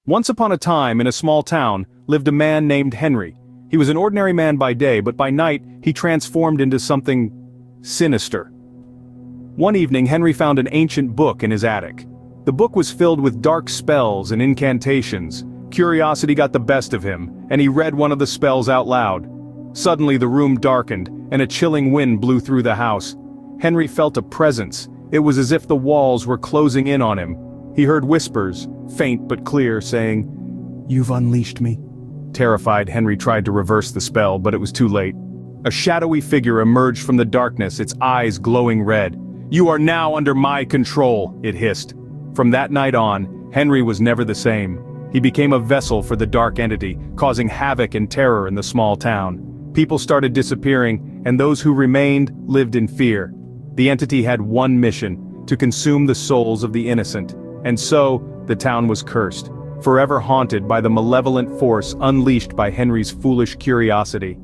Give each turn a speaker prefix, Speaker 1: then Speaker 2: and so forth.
Speaker 1: Once upon a time, in a small town, lived a man named Henry. He was an ordinary man by day, but by night, he transformed into something sinister. One evening, Henry found an ancient book in his attic. The book was filled with dark spells and incantations. Curiosity got the best of him, and he read one of the spells out loud. Suddenly the room darkened, and a chilling wind blew through the house. Henry felt a presence. It was as if the walls were closing in on him. He heard whispers, faint but clear, saying, "You've unleashed me." Terrified, Henry tried to reverse the spell, but it was too late. A shadowy figure emerged from the darkness, its eyes glowing red. "You are now under my control," it hissed. From that night on, Henry was never the same. He became a vessel for the dark entity, causing havoc and terror in the small town. People started disappearing, and those who remained lived in fear. The entity had one mission: to consume the souls of the innocent. And so, the town was cursed, forever haunted by the malevolent force unleashed by Henry's foolish curiosity.